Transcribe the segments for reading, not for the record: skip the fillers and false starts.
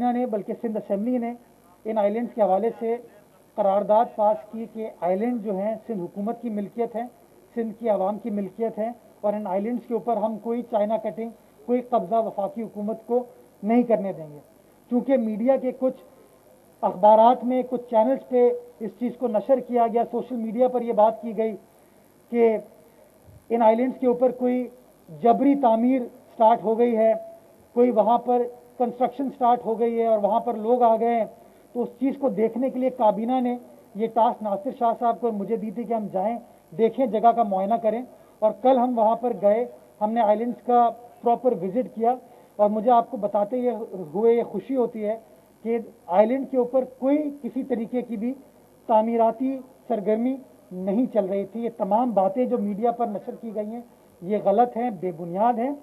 کابینہ نے بلکہ سندھ اسمبلی نے ان آئلینڈس کے حوالے سے قرارداد پاس کی کہ آئلینڈ جو ہیں سندھ حکومت کی ملکیت ہیں، سندھ کی عوام کی ملکیت ہیں، اور ان آئلینڈس کے اوپر ہم کوئی چائنا کٹنگ، کوئی قبضہ وفاقی حکومت کو نہیں کرنے دیں گے۔ چونکہ میڈیا کے کچھ اخبارات میں، کچھ چینلز پہ اس چیز کو نشر کیا گیا، سوشل میڈیا پر یہ بات کی گئی کہ ان آئلینڈس کے اوپر کوئی جبری تعمیر سٹارٹ ہو گئی ہے، کوئی وہاں پر کنسٹرکشن سٹارٹ ہو گئی ہے اور وہاں پر لوگ آ گئے ہیں۔ تو اس چیز کو دیکھنے کے لیے کابینہ نے یہ ٹاسک ناصر شاہ صاحب کو مجھے دی تھی کہ ہم جائیں، دیکھیں، جگہ کا معائنہ کریں، اور کل ہم وہاں پر گئے، ہم نے آئلینڈس کا پراپر وزٹ کیا، اور مجھے آپ کو بتاتے ہوئے یہ خوشی ہوتی ہے کہ آئلینڈ کے اوپر کوئی کسی طریقے کی بھی تعمیراتی سرگرمی نہیں چل رہی تھی۔ یہ تمام باتیں جو میڈیا پر نشر کی گئی ہیں یہ غلط ہیں، بے بنیاد ہیں۔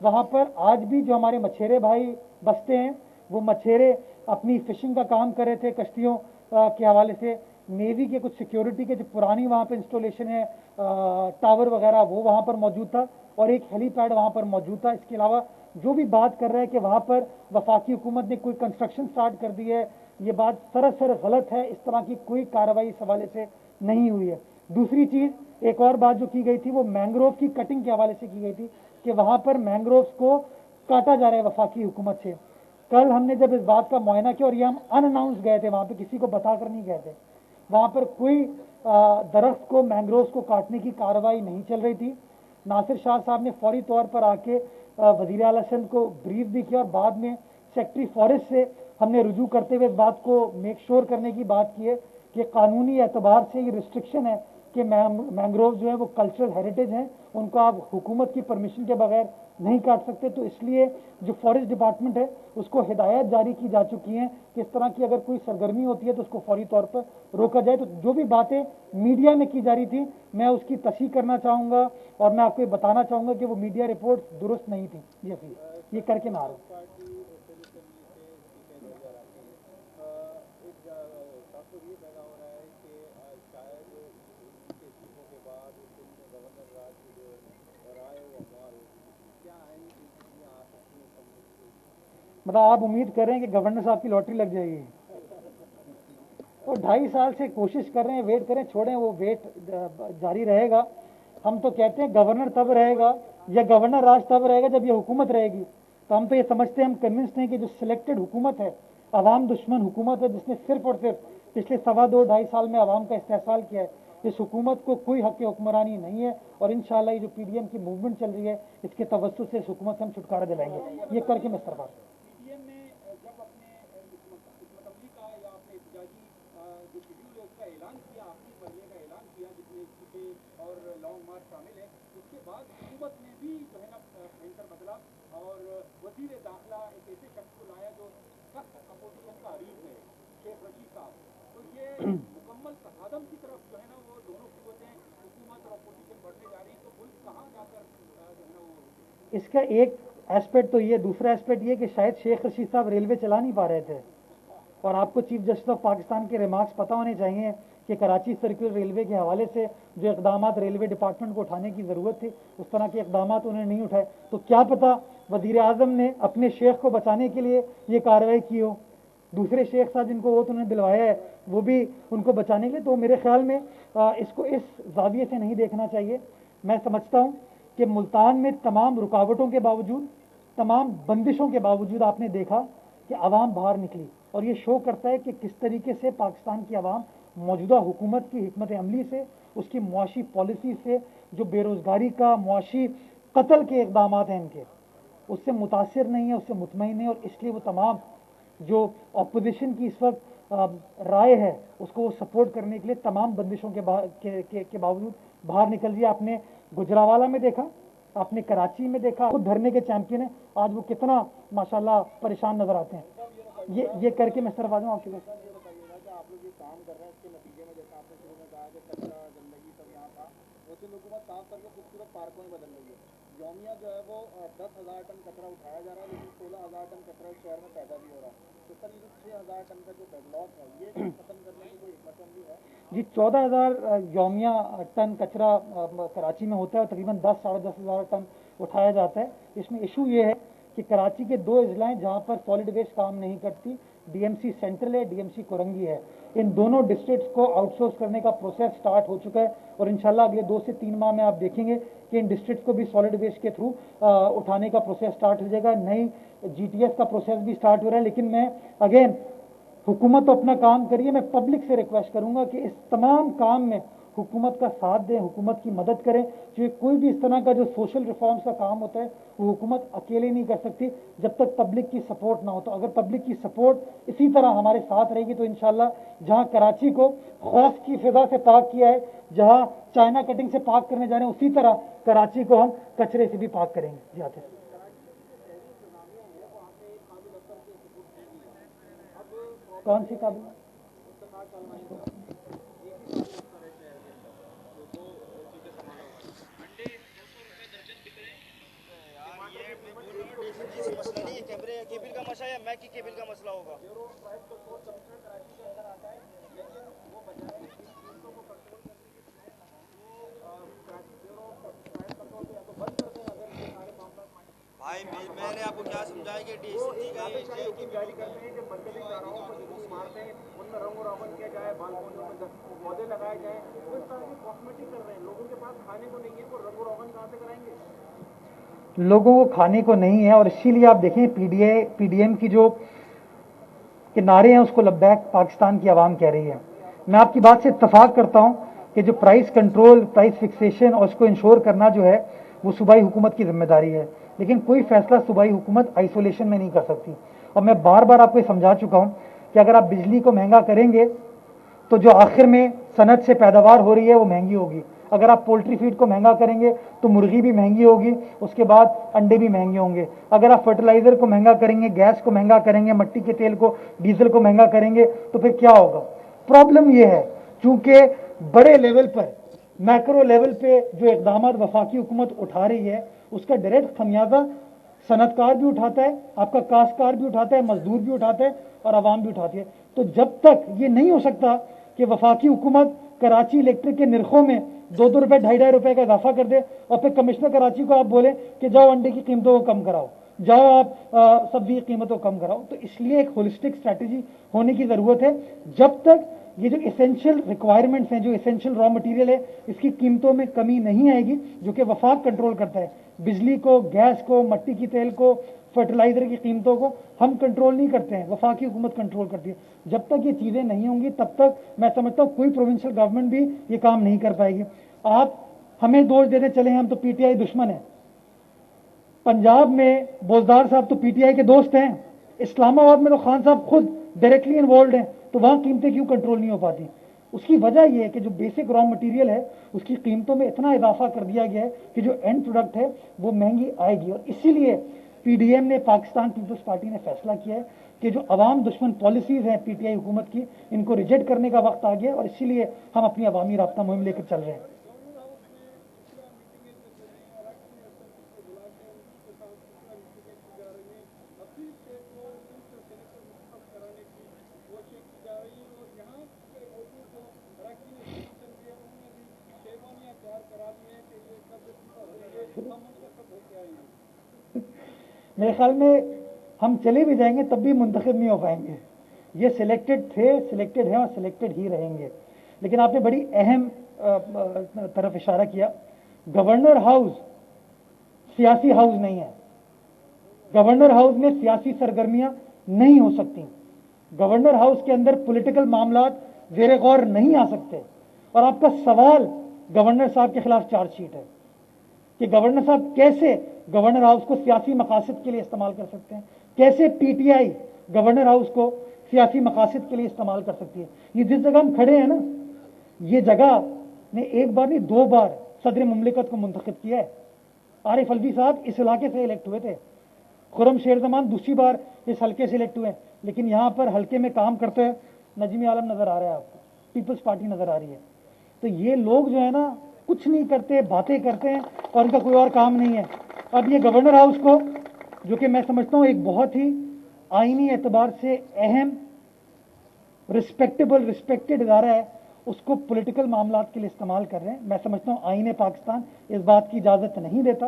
وہاں پر آج بھی جو ہمارے مچھیرے بھائی بستے ہیں، وہ مچھیرے اپنی فشنگ کا کام کر رہے تھے کشتیوں کے حوالے سے۔ نیوی کے کچھ سیکیورٹی کے جو پرانی وہاں پہ انسٹالیشن ہے، ٹاور وغیرہ، وہ وہاں پر موجود تھا، اور ایک ہیلی پیڈ وہاں پر موجود تھا۔ اس کے علاوہ جو بھی بات کر رہے ہیں کہ وہاں پر وفاقی حکومت نے کوئی کنسٹرکشن سٹارٹ کر دی ہے، یہ بات سراسر غلط ہے۔ اس طرح کی کوئی کارروائی اس حوالے سے نہیں ہوئی ہے۔ دوسری چیز، ایک اور بات جو کی گئی تھی وہ مینگروو کی کٹنگ کے حوالے سے کی گئی تھی کہ وہاں پر مینگرووز کو کاٹا جا رہا ہے وفاقی حکومت سے۔ کل ہم نے جب اس بات کا معائنہ کیا، اور یہ ہم ان اناؤنس گئے تھے، وہاں پہ کسی کو بتا کر نہیں گئے تھے، وہاں پر کوئی درخت کو، مینگرووز کو کاٹنے کی کارروائی نہیں چل رہی تھی۔ ناصر شاہ صاحب نے فوری طور پر آ کے وزیر اعلیٰ سندھ کو بریف بھی کیا، اور بعد میں سیکٹری فارسٹ سے ہم نے رجوع کرتے ہوئے اس بات کو میک شور کرنے کی بات کی ہے کہ قانونی اعتبار سے یہ ریسٹرکشن ہے کہ مینگروو جو ہیں وہ کلچرل ہیریٹیج ہیں، ان کو آپ حکومت کی پرمیشن کے بغیر نہیں کاٹ سکتے۔ تو اس لیے جو فارسٹ ڈپارٹمنٹ ہے اس کو ہدایت جاری کی جا چکی ہیں کہ اس طرح کی اگر کوئی سرگرمی ہوتی ہے تو اس کو فوری طور پر روکا جائے۔ تو جو بھی باتیں میڈیا میں کی جا رہی تھی میں اس کی تصحیح کرنا چاہوں گا، اور میں آپ کو یہ بتانا چاہوں گا کہ وہ میڈیا رپورٹ درست نہیں تھی۔ جی حفیظ، یہ کر کے نہ آ رہا ہوں۔ مطلب آپ امید کر رہے ہیں کہ گورنر صاحب کی لاٹری لگ جائے گی؟ وہ 2.5 سال سے کوشش کر رہے ہیں، ویٹ کریں، چھوڑیں، وہ ویٹ جاری رہے گا۔ ہم تو کہتے ہیں گورنر تب رہے گا، یا گورنر راج تب رہے گا جب یہ حکومت رہے گی۔ تو ہم تو یہ سمجھتے ہیں، ہم کنونسڈ ہیں کہ جو سلیکٹڈ حکومت ہے، عوام دشمن حکومت ہے، جس نے صرف اور صرف پچھلے 2.5 سال میں عوام کا استحصال کیا ہے، اس حکومت کو کوئی حق حکمرانی نہیں ہے، اور انشاءاللہ یہ جو پی ڈی ایم کی موومنٹ چل رہی ہے اس کے توسط سے اس حکومت سے ہم چھٹکارا دلائیں گے۔ یہ کر کے میں استعفا۔ اس کا ایک ایسپیکٹ تو یہ، دوسرا ایسپیکٹ یہ کہ شاید شیخ رشید صاحب ریلوے چلا نہیں پا رہے تھے، اور آپ کو چیف جسٹس آف پاکستان کے ریمارکس پتہ ہونے چاہیے کہ کراچی سرکل ریلوے کے حوالے سے جو اقدامات ریلوے ڈپارٹمنٹ کو اٹھانے کی ضرورت تھی اس طرح کے اقدامات انہوں نے نہیں اٹھائے۔ تو کیا پتہ وزیر اعظم نے اپنے شیخ کو بچانے کے لیے یہ کارروائی کی ہو، دوسرے شیخ صاحب جن کو وہ تو انہوں نے دلوایا ہے وہ بھی ان کو بچانے کے لیے۔ تو میرے خیال میں اس کو اس زاویے سے نہیں دیکھنا چاہیے۔ میں سمجھتا ہوں کہ ملتان میں تمام رکاوٹوں کے باوجود، تمام بندشوں کے باوجود آپ نے دیکھا کہ عوام باہر نکلی، اور یہ شو کرتا ہے کہ کس طریقے سے پاکستان کی عوام موجودہ حکومت کی حکمت عملی سے، اس کی معاشی پالیسی سے، جو بے روزگاری کا، معاشی قتل کے اقدامات ہیں ان کے، اس سے متاثر نہیں ہے، اس سے مطمئن ہے، اور اس لیے وہ تمام جو اپوزیشن کی اس وقت رائے ہے اس کو وہ سپورٹ کرنے کے لیے تمام بندشوں کے باوجود باہر نکل دیا۔ آپ نے گجرانوالہ میں دیکھا، آپ نے کراچی میں دیکھا، خود دھرنے کے چیمپئن ہیں، آج وہ کتنا ماشاءاللہ پریشان نظر آتے ہیں۔ یہ کر کے میں صرف آ جاؤں آپ کے پاس۔ آپ لوگ یہ کام کر رہے ہیں اس کے نتیجے میں جیسا آپ نے شروع میں کہا کہ کچرا گندگی سب یہاں تھا، وہ سندھ حکومت صاف کر کے خوبصورت پارکوں میں بدل رہی ہے۔ یومیہ جو ہے وہ 10,000 ٹن کچرا اٹھایا جا رہا ہے، لیکن 16,000 ٹن کچرا اس شہر میں پیدا بھی ہو رہا ہے۔ تو سر یہ جو 6,000 ٹن کا جو بیک لاگ ہے یہ ختم کرنے کی کوئی حکمت عملی ہے؟ جی 14,000 یومیہ ٹن کچرا کراچی میں ہوتا ہے، اور تقریباً 10-10,500 ٹن اٹھایا جاتا ہے۔ اس میں ایشو یہ ہے کہ کراچی کے 2 اضلاع ہیں جہاں پر سالڈ ویسٹ کام نہیں کرتی, DMC سینٹرل ہے, DMC کورنگی ہے. ان دونوں ڈسٹرکٹس کو آؤٹ سورس کرنے کا پروسیس سٹارٹ ہو چکا ہے, اور انشاءاللہ اگلے 2 سے 3 ماہ میں آپ دیکھیں گے کہ ان ڈسٹرکٹس کو بھی سالڈ ویسٹ کے تھرو اٹھانے کا پروسیس سٹارٹ ہو جائے گا. نئی GTS کا پروسیس بھی سٹارٹ ہو رہا ہے. لیکن میں اگین حکومت تو اپنا کام کریے, میں پبلک سے ریکویسٹ کروں گا کہ اس تمام کام میں حکومت کا ساتھ دیں, حکومت کی مدد کریں. کیونکہ کوئی بھی اس طرح کا جو سوشل ریفارمز کا کام ہوتا ہے وہ حکومت اکیلے نہیں کر سکتی جب تک پبلک کی سپورٹ نہ ہو. تو اگر پبلک کی سپورٹ اسی طرح ہمارے ساتھ رہے گی تو انشاءاللہ جہاں کراچی کو خوف کی فضا سے پاک کیا ہے, جہاں چائنا کٹنگ سے پاک کرنے جا رہے ہیں, اسی طرح کراچی کو ہم کچرے سے بھی پاک کریں گے. جی آتے کون سی قابل مسئلہ نہیں ہے, کیبل کا مسئلہ ہے, میک کی کیبل کا مسئلہ ہوگا. بھائی میں نے آپ کو کیا سمجھایا کہ DCC کا جاری کرتے ہیں کہ مرکزی چوراہوں پر جتنی عمارتیں ان میں رنگ و روغن کیا جائے, بالکونیوں میں پودے لگائے جائیں, وہ اس طرح کی کاسمیٹک کر رہے ہیں. لوگوں کے پاس کھانے کو نہیں ہے, وہ رنگ و روغن کہاں سے کرائیں گے؟ لوگوں کو کھانے کو نہیں ہے, اور اسی لیے آپ دیکھیں PDM کی جو کہ نعرے ہیں اس کو لبیک پاکستان کی عوام کہہ رہی ہے. میں آپ کی بات سے اتفاق کرتا ہوں کہ جو پرائس کنٹرول, پرائس فکسیشن اور اس کو انشور کرنا جو ہے وہ صوبائی حکومت کی ذمہ داری ہے. لیکن کوئی فیصلہ صوبائی حکومت آئسولیشن میں نہیں کر سکتی. اور میں بار بار آپ کو یہ سمجھا چکا ہوں کہ اگر آپ بجلی کو مہنگا کریں گے تو جو آخر میں صنعت سے پیداوار ہو رہی ہے وہ مہنگی ہوگی. اگر آپ پولٹری فیڈ کو مہنگا کریں گے تو مرغی بھی مہنگی ہوگی, اس کے بعد انڈے بھی مہنگے ہوں گے. اگر آپ فرٹیلائزر کو مہنگا کریں گے, گیس کو مہنگا کریں گے, مٹی کے تیل کو, ڈیزل کو مہنگا کریں گے تو پھر کیا ہوگا؟ پرابلم یہ ہے چونکہ بڑے لیول پر, میکرو لیول پہ جو اقدامات وفاقی حکومت اٹھا رہی ہے اس کا ڈائریکٹ خمیازہ صنعت کار بھی اٹھاتا ہے, آپ کا کاشتکار بھی اٹھاتا ہے, مزدور بھی اٹھاتا ہے اور عوام بھی اٹھاتی ہے. تو جب تک یہ نہیں ہو سکتا کہ وفاقی حکومت کراچی الیکٹرک کے نرخوں میں 2-2 روپے 2.5 روپے کا اضافہ کر دے اور پھر کمشنر کراچی کو آپ بولیں کہ جاؤ انڈے کی قیمتوں کو کم کراؤ, جاؤ آپ سبزی کی قیمتوں کو کم کراؤ, تو اس لیے ایک ہولسٹک اسٹریٹجی ہونے کی ضرورت ہے. جب تک یہ جو اسینشیل ریکوائرمنٹس ہیں, جو اسینشیل را مٹیریل ہے, اس کی قیمتوں میں کمی نہیں آئے گی, جو کہ وفاق کنٹرول کرتا ہے. بجلی کو, گیس کو, مٹی کی تیل کو, فرٹیلائزر کی قیمتوں کو ہم کنٹرول نہیں کرتے ہیں, وفاقی حکومت کنٹرول کرتی ہے. جب تک یہ چیزیں نہیں ہوں گی تب تک میں سمجھتا ہوں کوئی پروونشل گورنمنٹ بھی یہ کام نہیں کر پائے گی. آپ ہمیں دوش دینے چلے ہیں ہم تو PTI دشمن ہیں. پنجاب میں بوزدار صاحب تو PTI کے دوست ہیں, اسلام آباد میں تو خان صاحب خود ڈائریکٹلی انوالوڈ ہیں, تو وہاں قیمتیں کیوں کنٹرول نہیں ہو پاتی؟ اس کی وجہ یہ ہے کہ جو بیسک را مٹیریل ہے اس کی قیمتوں میں اتنا اضافہ کر دیا گیا ہے کہ جو اینڈ پروڈکٹ ہے وہ مہنگی آئے گی. اور اسی لیے PDM نے, پاکستان پیپلز پارٹی نے فیصلہ کیا ہے کہ جو عوام دشمن پالیسیز ہیں PTI حکومت کی, ان کو ریجیکٹ کرنے کا وقت آ گیا, اور اسی لیے ہم اپنی عوامی رابطہ مہم لے کر چل رہے ہیں. میرے خیال میں ہم چلے بھی جائیں گے تب بھی منتخب نہیں ہو پائیں گے. یہ سلیکٹڈ تھے, سلیکٹڈ ہیں اور سلیکٹڈ ہی رہیں گے. لیکن آپ نے بڑی اہم طرف اشارہ کیا, گورنر ہاؤس سیاسی ہاؤس نہیں ہے. گورنر ہاؤس میں سیاسی سرگرمیاں نہیں ہو سکتی. گورنر ہاؤس کے اندر پولیٹیکل معاملات زیر غور نہیں آ سکتے. اور آپ کا سوال گورنر صاحب کے خلاف چارج شیٹ ہے کہ گورنر صاحب کیسے گورنر ہاؤس کو سیاسی مقاصد کے لیے استعمال کر سکتے ہیں, کیسے PTI گورنر ہاؤس کو سیاسی مقاصد کے لیے استعمال کر سکتی ہے. یہ جس جگہ ہم کھڑے ہیں نا, یہ جگہ نے ایک بار نہیں 2 بار صدر مملکت کو منتخب کیا ہے. عارف الوی صاحب اس علاقے سے الیکٹ ہوئے تھے, خرم شیر زمان دوسری بار اس حلقے سے الیکٹ ہوئے ہیں. لیکن یہاں پر حلقے میں کام کرتے ہیں نجمی عالم نظر آ رہا ہے آپ کو, پیپلز پارٹی نظر آ رہی ہے. تو یہ لوگ جو ہے نا کچھ نہیں کرتے, باتیں کرتے ہیں اور ان کا کوئی اور کام نہیں ہے. اب یہ گورنر ہاؤس کو, جو کہ میں سمجھتا ہوں ایک بہت ہی آئینی اعتبار سے اہم رسپیکٹڈ ادارہ ہے, اس کو پولیٹیکل معاملات کے لیے استعمال کر رہے ہیں. میں سمجھتا ہوں آئین پاکستان اس بات کی اجازت نہیں دیتا.